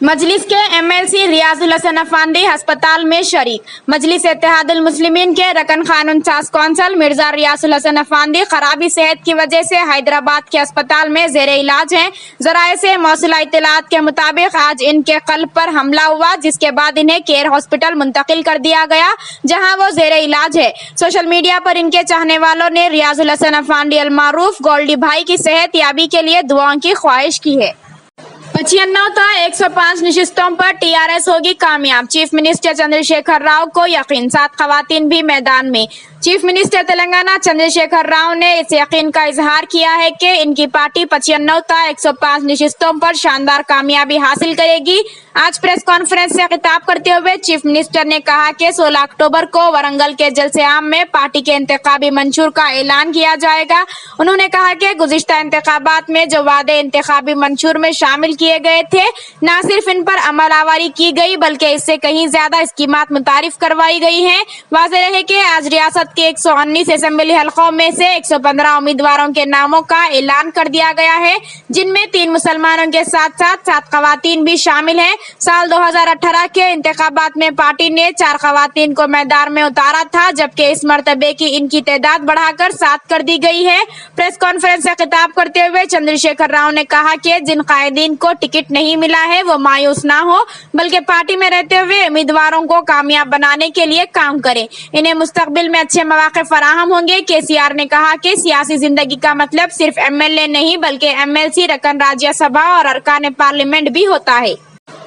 मजलिस के एमएलसी रियाजुल हसन अफांदी अस्पताल में शरीक। मजलिस इत्तेहादुल मुस्लिमीन के रकन खानुन चास कौंसल मिर्जा रियाजुल हसन अफांदी खराबी सेहत की वजह से हैदराबाद के अस्पताल में जेरे इलाज हैं। जराये से मौसूला इत्तलात के मुताबिक आज इनके कल्ब पर हमला हुआ, जिसके बाद इन्हें केयर हॉस्पिटल मुंतकिल कर दिया गया, जहां वो जेरे इलाज है। सोशल मीडिया पर इनके चाहने वालों ने रियाजुल हसन अफांदी अल मारूफ गोल्डी भाई की सेहत याबी के लिए दुआओं की ख्वाहिश की है। 95 105 नशिस्तों पर टीआरएस होगी कामयाब। चीफ मिनिस्टर चंद्रशेखर राव को यकीन, 7 खवातीन भी मैदान में। चीफ मिनिस्टर तेलंगाना चंद्रशेखर राव ने इस यकीन का इजहार किया है कि इनकी पार्टी 95 105 नशिस्तों पर शानदार कामयाबी हासिल करेगी। आज प्रेस कॉन्फ्रेंस से खिताब करते हुए चीफ मिनिस्टर ने कहा कि 16 अक्टूबर को वरंगल के जलसे आम में पार्टी के इंतखाबी मंशूर का ऐलान किया जाएगा। उन्होंने कहा कि गुज़िश्ता इंतखाबात में जो वादे इंतखाबी मंशूर में शामिल किए गए थे, न सिर्फ इन पर अमलावरी की गई बल्कि इससे कहीं ज्यादा स्कीमात मुतारिफ करवाई गई हैं। वाज़ेह है कि आज रियासत के 119 असेंबली हलकों में से 115 उम्मीदवारों के नामों का ऐलान कर दिया गया है, जिनमें 3 मुसलमानों के साथ साथ 7 खवातीन भी शामिल हैं। साल 2018 के इंतखाबात में पार्टी ने 4 खवातीन को मैदान में उतारा था, जबकि इस मर्तबे की इनकी तादाद बढ़ाकर 7 कर दी गई है। प्रेस कॉन्फ्रेंस से खिताब करते हुए चंद्रशेखर राव ने कहा कि जिन कायदीन को टिकट नहीं मिला है वो मायूस ना हो, बल्कि पार्टी में रहते हुए उम्मीदवारों को कामयाब बनाने के लिए काम करें। इन्हें मुस्तकबिल में अच्छे मौके फराहम होंगे। केसीआर ने कहा कि सियासी जिंदगी का मतलब सिर्फ एमएलए नहीं बल्कि एमएलसी, रकन राज्यसभा और अरकान पार्लियामेंट भी होता है।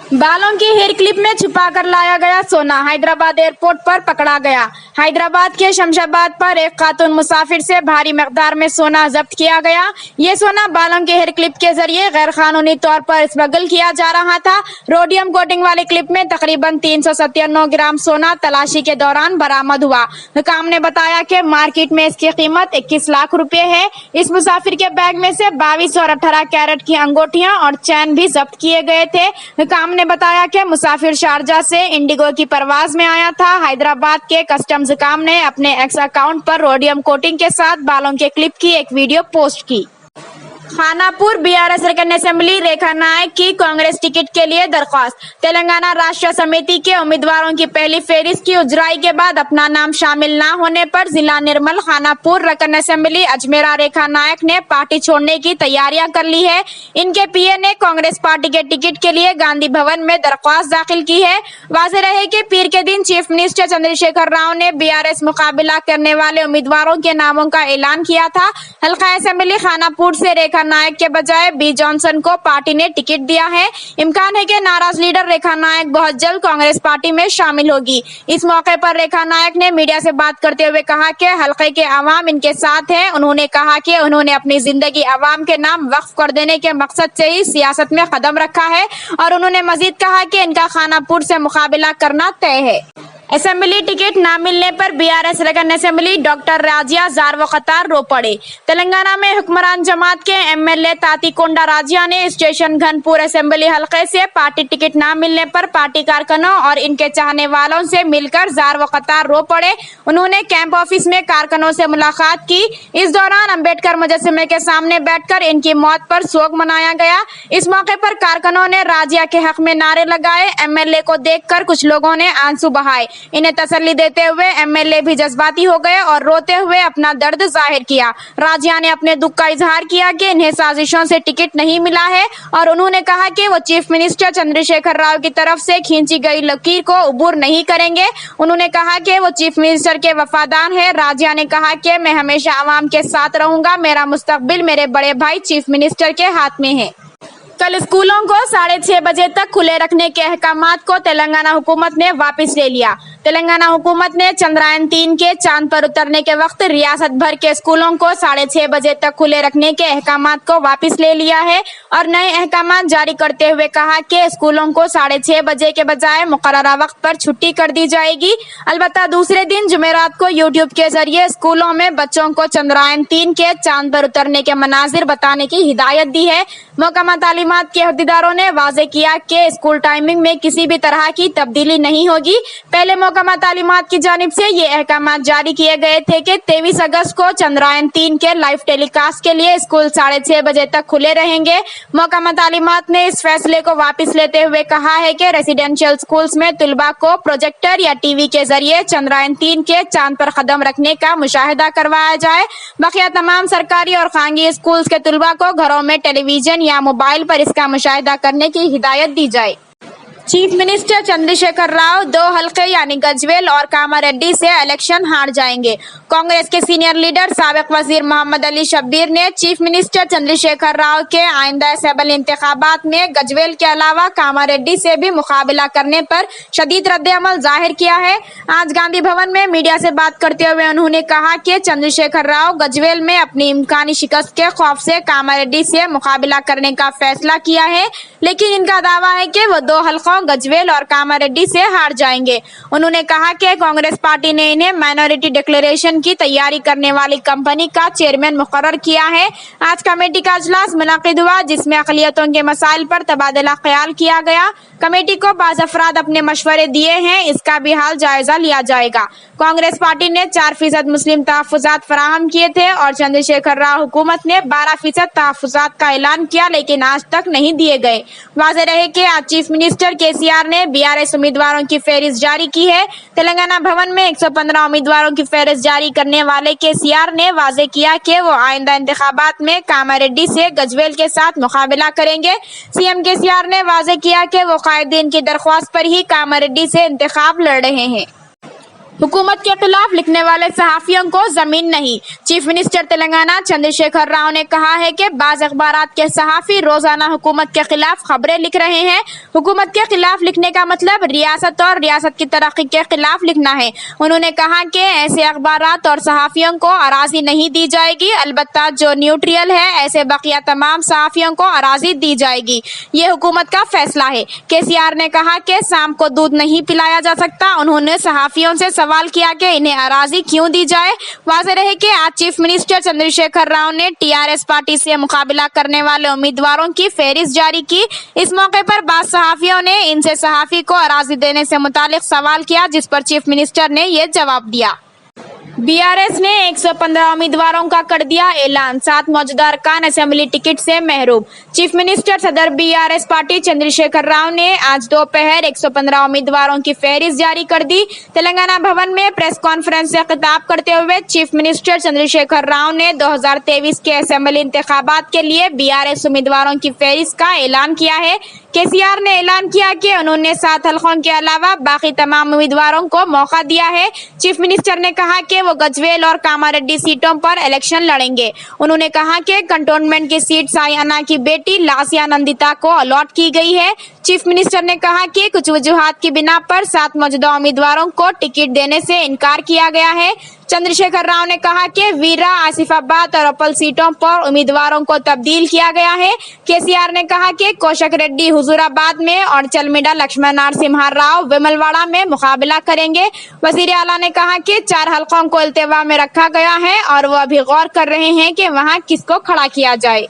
बालों की हेयर क्लिप में छुपा कर लाया गया सोना हैदराबाद एयरपोर्ट पर पकड़ा गया। हैदराबाद के शमशाबाद पर एक खातून मुसाफिर से भारी मकदार में सोना जब्त किया गया। ये सोना बालों के हेयर क्लिप के जरिए गैर कानूनी तौर पर स्मगल किया जा रहा था। रोडियम कोटिंग वाली क्लिप में तकरीबन 397 ग्राम सोना तलाशी के दौरान बरामद हुआ। हुकाम ने बताया कि मार्केट में इसकी कीमत 21 लाख रुपए है। इस मुसाफिर के बैग में से 22 और 18 कैरेट की अंगूठियां और चैन भी जब्त किए गए थे। हुकाम ने बताया कि मुसाफिर शारजा से इंडिगो की परवाज में आया था। हैदराबाद के कस्टम्स हुकाम ने अपने एक्स अकाउंट पर रोडियम कोटिंग के साथ बालों के क्लिप की एक वीडियो पोस्ट की। खानापुर बीआरएस रकन असेंबली रेखा नायक की कांग्रेस टिकट के लिए दरख्वास्त। तेलंगाना राष्ट्र समिति के उम्मीदवारों की पहली फहरिस्त की उजराई के बाद अपना नाम शामिल न होने पर जिला निर्मल खानापुर रकन असेंबली अजमेरा रेखा नायक ने पार्टी छोड़ने की तैयारियां कर ली है। इनके पीए ने कांग्रेस पार्टी के टिकट के लिए गांधी भवन में दरख्वास्त दाखिल की है। वाज़ेह रहे कि पीर के दिन चीफ मिनिस्टर चंद्रशेखर राव ने बीआरएस मुकाबला करने वाले उम्मीदवारों के नामों का ऐलान किया था। हल्का असेंबली खानापुर से रेखा नायक के बजाय बी जॉनसन को पार्टी ने टिकट दिया है। इम्कान है कि नाराज लीडर रेखा नायक बहुत जल्द कांग्रेस पार्टी में शामिल होगी। इस मौके पर रेखा नायक ने मीडिया से बात करते हुए कहा कि हल्के के अवाम इनके साथ हैं। उन्होंने कहा कि उन्होंने अपनी जिंदगी अवाम के नाम वक्फ कर देने के मकसद से ही सियासत में कदम रखा है और उन्होंने मजीद कहा कि इनका खानापुर से मुकाबला करना तय है। असेंबली टिकट न मिलने पर बीआरएस रकन असेंबली डॉक्टर राजिया जार व कतार रो पड़े। तेलंगाना में हुक्मरान जमात के एमएलए तातीकोंडा राजिया ने स्टेशन घनपुर असेंबली हलके से पार्टी टिकट न मिलने पर पार्टी कारकुनों और इनके चाहने वालों से मिलकर जार व कतार रो पड़े। उन्होंने कैंप ऑफिस में कारकुनों से मुलाकात की। इस दौरान अम्बेडकर मुजस्समे के सामने बैठकर इनकी मौत पर शोक मनाया गया। इस मौके पर कारकुनों ने राजिया के हक में नारे लगाए। एमएलए को देखकर कुछ लोगों ने आंसू बहाए। इन्हें तसल्ली देते हुए एमएलए भी जज्बाती हो गए और रोते हुए अपना दर्द जाहिर किया। राजिया ने अपने दुख का इजहार किया कि इन्हें साजिशों से टिकट नहीं मिला है और उन्होंने कहा कि वो चीफ मिनिस्टर चंद्रशेखर राव की तरफ से खींची गई लकीर को उबूर नहीं करेंगे। उन्होंने कहा कि वो चीफ मिनिस्टर के वफादार है। राजिया ने कहा कि मैं हमेशा आवाम के साथ रहूंगा। मेरा मुस्तकबिल मेरे बड़े भाई चीफ मिनिस्टर के हाथ में है। कल स्कूलों को 6:30 बजे तक खुले रखने के अहकामात को तेलंगाना हुकूमत ने वापस ले लिया। तेलंगाना हुकूमत ने चंद्रयान 3 के चांद पर उतरने के वक्त रियासत भर के स्कूलों को 6:30 बजे तक खुले रखने के अहकामात को वापस ले लिया है और नए अहकामात जारी करते हुए कहा कि स्कूलों को 6:30 बजे के बजाय मुकर्ररा वक्त पर छुट्टी कर दी जाएगी। अलबत्ता दूसरे दिन जुमेरात को यूट्यूब के जरिए स्कूलों में बच्चों को चंद्रयान 3 के चांद पर उतरने के मनाजिर बताने की हिदायत दी है। महकमा तालीमात के अहदेदारों ने वाज़ेह किया कि स्कूल टाइमिंग में किसी भी तरह की तब्दीली नहीं होगी। पहले محکمہ تعلیمات کی جانب سے یہ احکامات جاری کیے گئے تھے کہ 23 اگست کو چندرائن-3 کے لائیو ٹیلی کاسٹ کے لیے اسکول 6:30 بجے تک کھلے رہیں گے۔ محکمہ تعلیمات نے اس فیصلے کو واپس لیتے ہوئے کہا ہے کہ ریزیڈینشیل اسکولز میں طلباء کو پروجیکٹر یا ٹی وی کے ذریعے چندرائن-3 کے چاند پر قدم رکھنے کا مشاہدہ کروایا جائے۔ بقیہ تمام سرکاری اور خانگی اسکولز کے طلباء کو گھروں میں ٹیلی ویژن یا موبائل پر اس کا مشاہدہ کرنے کی ہدایت دی جائے۔ چیف منسٹر چندر شیکھر راؤ 2 حلقے یعنی گجویل اور کاماریڈی سے الیکشن ہار جائیں گے۔ کانگریس کے سینئر لیڈر سابق وزیر محمد علی شبیر نے چیف منسٹر چندر شیکھر راؤ کے آئندہ اسمبلی انتخابات میں گجویل کے علاوہ کاماریڈی سے بھی مقابلہ کرنے پر شدید رد عمل ظاہر کیا ہے۔ آج گاندھی بھون میں میڈیا سے بات کرتے ہوئے انہوں نے کہا کہ چندر شیکھر راؤ گجویل میں اپنی امکانی شکست کے خوف سے کاماریڈی سے مقابلہ کرنے کا فیصلہ کیا ہے، لیکن ان کا دعویٰ ہے کہ وہ 2 حلقوں گجویل اور کاماریڈی سے ہار جائیں گے۔ انہوں نے کہا کہ کانگریس پارٹی نے انہیں مائنورٹی ڈکلیریشن کی تیاری کرنے والی کمپنی کا چیئرمین مقرر کیا ہے۔ آج کمیٹی کا اجلاس منعقد ہوا جس میں اقلیتوں کے مسائل پر تبادلہ خیال کیا گیا۔ کمیٹی کو بعض افراد اپنے مشورے دیے ہیں، اس کا بھی حال جائزہ لیا جائے گا۔ کانگریس پارٹی نے 4% مسلم تحفظات فراہم کیے تھے اور چندر شیکھر راؤ حکومت نے 12% تحفظات کا اعلان کیا، لیکن آج تک نہیں دیے گئے۔ واضح رہے کہ آج چیف منسٹر KCR نے BRS امیدواروں کی فہرست جاری کی ہے۔ تلنگانہ بھون میں 115 امیدواروں کی فہرست جاری کرنے والے KCR نے واضح کیا کہ وہ آئندہ انتخابات میں کاماریڈی سے گجویل کے ساتھ مقابلہ کریں گے۔ CM KCR نے واضح کیا کہ وہ قائدین کی درخواست پر ہی کاماریڈی سے انتخاب لڑ رہے ہیں۔ حکومت کے خلاف لکھنے والے صحافیوں کو زمین نہیں۔ چیف منسٹر تلنگانہ چندر شیکھر راؤ نے کہا ہے کہ بعض اخبارات کے صحافی روزانہ حکومت کے خلاف خبریں لکھ رہے ہیں۔ حکومت کے خلاف لکھنے کا مطلب ریاست اور ریاست کی ترقی کے خلاف لکھنا ہے۔ انہوں نے کہا کہ ایسے اخبارات اور صحافیوں کو اراضی نہیں دی جائے گی، البتہ جو نیوٹرل ہے ایسے بقیہ تمام صحافیوں کو اراضی دی جائے گی۔ یہ حکومت کا فیصلہ ہے۔ KCR نے کہا کہ سانپ کو دودھ نہیں پلایا جا سکتا۔ انہوں نے صحافیوں سے سوال کیا کہ انہیں اراضی کیوں دی جائے۔ واضح رہے کہ آج چیف منسٹر چندر شیکھر راؤ نے TRS پارٹی سے مقابلہ کرنے والے امیدواروں کی فہرست جاری کی۔ اس موقع پر بعض صحافیوں نے ان سے صحافی کو اراضی دینے سے متعلق سوال کیا، جس پر چیف منسٹر نے یہ جواب دیا۔ BRS نے 115 امیدواروں کا کر دیا اعلان، 7 موجودہ ارکان اسمبلی ٹکٹ سے محروم۔ چیف منسٹر صدر BRS پارٹی چندر شیکھر راؤ نے آج دوپہر 115 امیدواروں کی فہرست جاری کر دی۔ تلنگانہ بھون میں پریس کانفرنس سے خطاب کرتے ہوئے چیف منسٹر چندر شیکھر راؤ نے 2023 کے اسمبلی انتخابات کے لیے BRS امیدواروں کی فہرست کا اعلان کیا ہے۔ KCR نے اعلان کیا کہ انہوں نے 7 حلقوں کے علاوہ باقی تمام امیدواروں کو موقع دیا ہے۔ چیف منسٹر نے کہا کہ وہ گجویل اور کاماریڈی سیٹوں پر الیکشن لڑیں گے۔ انہوں نے کہا کہ کنٹونمنٹ کی سیٹ سائی انا کی بیٹی لاسیا نندیتا کو الاٹ کی گئی ہے۔ چیف منسٹر نے کہا کہ کچھ وجوہات کی بنا پر 7 موجودہ امیدواروں کو ٹکٹ دینے سے انکار کیا گیا ہے۔ چندر شیکھر راؤ نے کہا کہ ویرا، آصف آباد اور اپل سیٹوں پر امیدواروں کو تبدیل کیا گیا ہے۔ KCR نے کہا کہ کوشک ریڈی حضور آباد میں اور چلمیڈا لکشمن نرسمہا راؤ ویمل واڑہ میں مقابلہ کریں گے۔ وزیر اعلیٰ نے کہا کہ 4 حلقوں کو التوا میں رکھا گیا ہے اور وہ ابھی غور کر رہے ہیں کہ وہاں کس کو کھڑا کیا جائے۔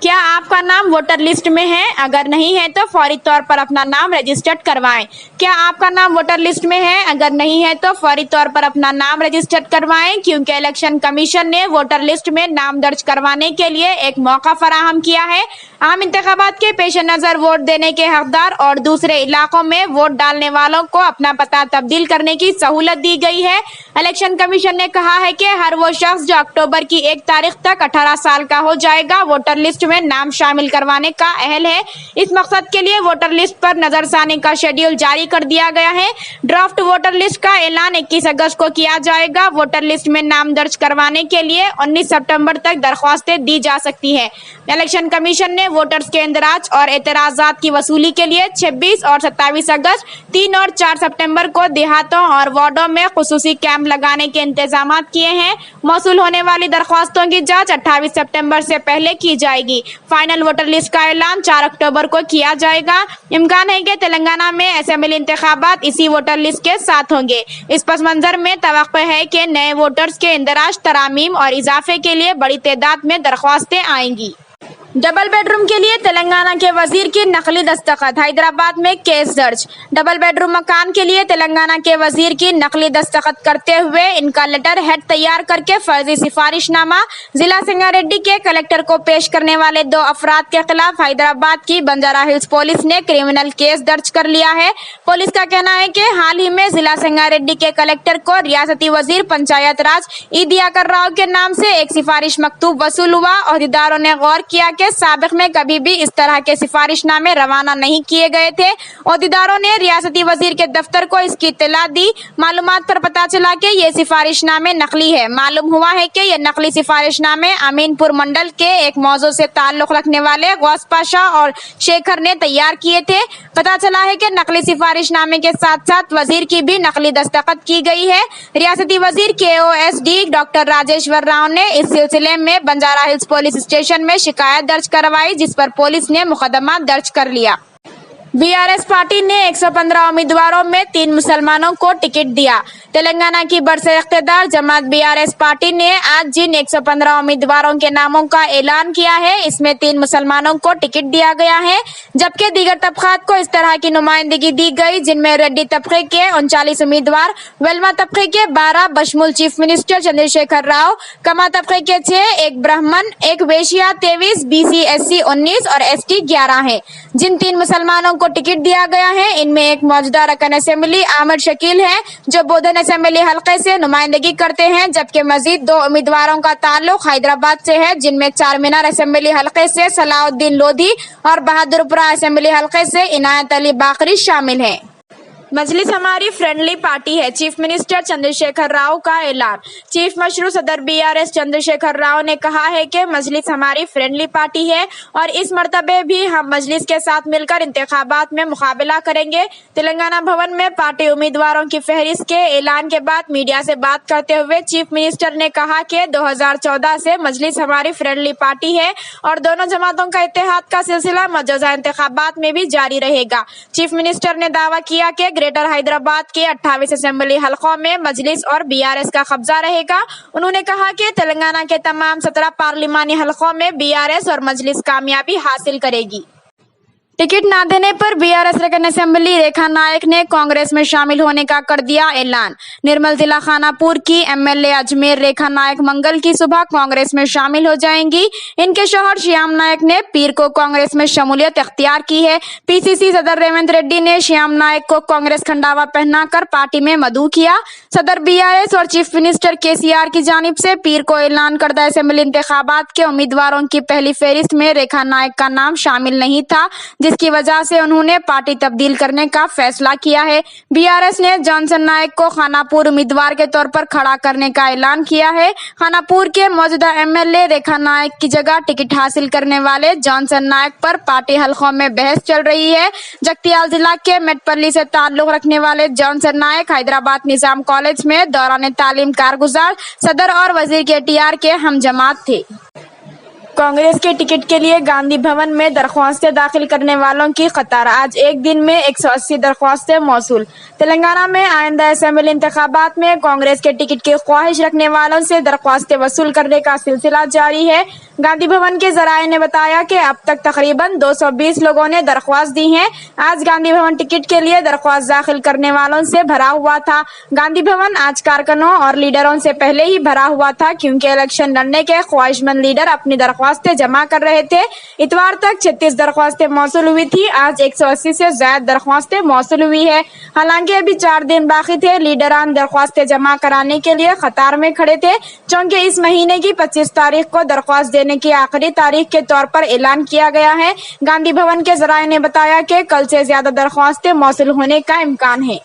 کیا آپ کا نام ووٹر لسٹ میں ہے؟ اگر نہیں ہے تو فوری طور پر اپنا نام رجسٹرڈ کروائیں۔ کیا آپ کا نام ووٹر لسٹ میں ہے؟ اگر نہیں ہے تو فوری طور پر اپنا نام رجسٹرڈ کروائیں، کیونکہ الیکشن کمیشن نے ووٹر لسٹ میں نام درج کروانے کے لیے ایک موقع فراہم کیا ہے۔ عام انتخابات کے پیش نظر ووٹ دینے کے حقدار اور دوسرے علاقوں میں ووٹ ڈالنے والوں کو اپنا پتہ تبدیل کرنے کی سہولت دی گئی ہے۔ الیکشن کمیشن نے کہا ہے کہ ہر وہ شخص جو اکتوبر کی 1 تاریخ تک 18 سال کا ہو جائے گا ووٹر لسٹ میں نام شامل کروانے کا اہل ہے۔ اس مقصد کے لیے ووٹر لسٹ پر نظر ثانی کا شیڈول جاری کر دیا گیا ہے۔ ڈرافٹ ووٹر لسٹ کا اعلان 21 اگست کو کیا جائے گا۔ ووٹر لسٹ میں نام درج کروانے کے لیے 19 سپتمبر تک درخواستیں دی جا سکتی ہیں۔ الیکشن کمیشن نے ووٹرز کے اندراج اور اعتراضات کی وصولی کے لیے 26 اور 27 اگست، 3 اور 4 سپتمبر کو دیہاتوں اور وارڈوں میں خصوصی کیمپ لگانے کے انتظامات کیے ہیں۔ موصول ہونے والی درخواستوں کی جانچ 28 سپتمبر سے پہلے کی جائے گی۔ فائنل ووٹر لسٹ کا اعلان 4 اکتوبر کو کیا جائے گا۔ امکان ہے کہ تلنگانہ میں اسمبلی انتخابات اسی ووٹر لسٹ کے ساتھ ہوں گے۔ اس پس منظر میں توقع ہے کہ نئے ووٹرز کے اندراج، ترامیم اور اضافے کے لیے بڑی تعداد میں درخواستیں آئیں گی۔ डबल बेडरूम के लिए तेलंगाना के वजीर की नकली दस्तखत, हैदराबाद में केस दर्ज। डबल बेडरूम मकान के लिए तेलंगाना के वजीर की नकली दस्तखत करते हुए इनका लेटर हेड तैयार करके फर्जी सिफारिशनामा जिला संगारेड्डी के कलेक्टर को पेश करने वाले 2 अफराद के खिलाफ हैदराबाद की बंजारा हिल्स पुलिस ने क्रिमिनल केस दर्ज कर लिया है। पुलिस का कहना है कि हाल ही में जिला संगारेड्डी के कलेक्टर को रियासती वजीर पंचायत राज ई दियाकर राव के नाम से एक सिफारिश मकतूब वसूल हुआ। अहदेदारों ने गौर किया कि साबिक में कभी भी इस तरह के सिफारिशनामे रवाना नहीं किए गए थे। अहदेदारों ने रियासती वजीर के दफ्तर को इसकी इत्तला दी। मालूमात पर पता चला कि ये सिफारिशनामे नकली है। मालूम हुआ है कि ये नकली सिफारिशनामे अमीनपुर मंडल के एक मौजू से ताल्लुक रखने वाले गौस पाशा और शेखर ने तैयार किए थे। पता चला है कि नकली सिफारिशनामे के साथ साथ वजीर की भी नकली दस्तखत की गई है। रियासती वजीर KOSD डॉक्टर राजेश्वर राव ने इस सिलसिले में बंजारा हिल्स पुलिस स्टेशन में शिकायत दर्ज करवाई, जिस पर पुलिस ने मुकदमा दर्ज कर लिया। BRS पार्टी ने 115 उम्मीदवारों में 3 मुसलमानों को टिकट दिया। तेलंगाना की बरसर इख्तियार जमात BRS पार्टी ने आज जिन 115 उम्मीदवारों के नामों का ऐलान किया है, इसमें 3 मुसलमानों को टिकट दिया गया है, जबकि दीगर तबकात को इस तरह की नुमाइंदगी दी गई, जिनमें रेड्डी तबके के 39 उम्मीदवार, वेलमा तबके के 12 बशमुल चीफ मिनिस्टर चंद्रशेखर राव, कमा तबके के 6, एक ब्राह्मण, एक वेश्या 23, BC SC 19 और ST 11 है। जिन 3 मुसलमानों को टिकट दिया गया है, इनमें एक मौजूदा रकन असेंबली अहमद शकील है, जो बोधन असेंबली हलके से नुमाइंदगी करते हैं, जबकि मजीद 2 उम्मीदवारों का ताल्लुक हैदराबाद से है, जिनमें चार मीनार असेंबली हलके से सलाउद्दीन लोधी और बहादुरपुरा असेंबली हलके से इनायत अली बाकरी शामिल हैं। मजलिस हमारी फ्रेंडली पार्टी है, चीफ मिनिस्टर चंद्रशेखर राव का ऐलान। चीफ मशरू सदर BRS चंद्रशेखर राव ने कहा है कि मजलिस हमारी फ्रेंडली पार्टी है और इस मर्तबे भी हम मजलिस के साथ मिलकर इंतखाबात में मुकाबला करेंगे। तेलंगाना भवन में पार्टी उम्मीदवारों की फहरिस्त के ऐलान के बाद मीडिया से बात करते हुए चीफ मिनिस्टर ने कहा कि 2014 से मजलिस हमारी फ्रेंडली पार्टी है और दोनों जमातों का इत्तेहाद का सिलसिला मौजूदा इंतखाबात में भी जारी रहेगा। चीफ मिनिस्टर ने दावा किया कि ग्रेटर हैदराबाद के 28 असेंबली हलकों में मजलिस और BRS का कब्जा रहेगा। उन्होंने कहा कि तेलंगाना के तमाम 17 पार्लिमानी हलकों में BRS और मजलिस कामयाबी हासिल करेगी। टिकट न देने पर BRS रकन असेंबली रेखा नायक ने कांग्रेस में शामिल होने का कर दिया ऐलान। निर्मल जिला खानापुर की MLA अजमेर रेखा नायक मंगल की सुबह कांग्रेस में शामिल हो जाएंगी। इनके शौहर श्याम नायक ने पीर को कांग्रेस में शमूलियत इख्तियार की है। PCC सदर रेवंत रेड्डी ने श्याम नायक को कांग्रेस खंडावा पहनाकर पार्टी में मदऊ किया। सदर BRS और चीफ मिनिस्टर KCR की जानिब से पीर को ऐलान करदा असेंबली इंतखाबात के उम्मीदवारों की पहली फहरिस्त में रेखा नायक का नाम शामिल नहीं था, जिसकी वजह से उन्होंने पार्टी तब्दील करने का फैसला किया है। BRS ने जॉनसन नायक को खानापुर उम्मीदवार के तौर पर खड़ा करने का ऐलान किया है। खानापुर के मौजूदा MLA रेखा नायक की जगह टिकट हासिल करने वाले जॉनसन नायक पर पार्टी हलकों में बहस चल रही है। जगतियाल जिला के मेटपल्ली से ताल्लुक रखने वाले जॉनसन नायक हैदराबाद निजाम कॉलेज में दौरान तालीम कारगुजार सदर और वजीर KTR के हम जमात थे। कांग्रेस के टिकट के लिए गांधी भवन में दरख्वास्तें दाखिल करने वालों की कतार। आज एक दिन में 180 दरख्वास्तें मौसूल। तेलंगाना में आइंदा असेंबली इंतखाबात में कांग्रेस के टिकट की ख्वाहिश रखने वालों से दरख्वास्तें वसूल करने का सिलसिला जारी है। गांधी भवन के जराये ने बताया कि अब तक तकरीबन 220 लोगों ने दरख्वास्त दी है। आज गांधी भवन टिकट के लिए दरख्वास्त दाखिल करने वालों से भरा हुआ था। गांधी भवन आज कारकुनों और लीडरों से पहले ही भरा हुआ था, क्योंकि इलेक्शन लड़ने के ख्वाहिशमंद लीडर अपनी दरख्वास्तें जमा कर रहे थे। इतवार तक 36 दरख्वास्तें मौसूल हुई थी। आज 180 से ज्यादा दरख्वास्तें मौसूल हुई है। हालांकि अभी 4 दिन बाकी थे। लीडरान दरख्वास्तें जमा कराने के लिए कतार में खड़े थे, क्योंकि इस महीने की 25 तारीख को दरख्वास्त देने की आखिरी तारीख के तौर पर ऐलान किया गया है। गांधी भवन के जराये ने बताया कि कल से ज्यादा दरख्वास्तें मौसूल होने का इम्कान है।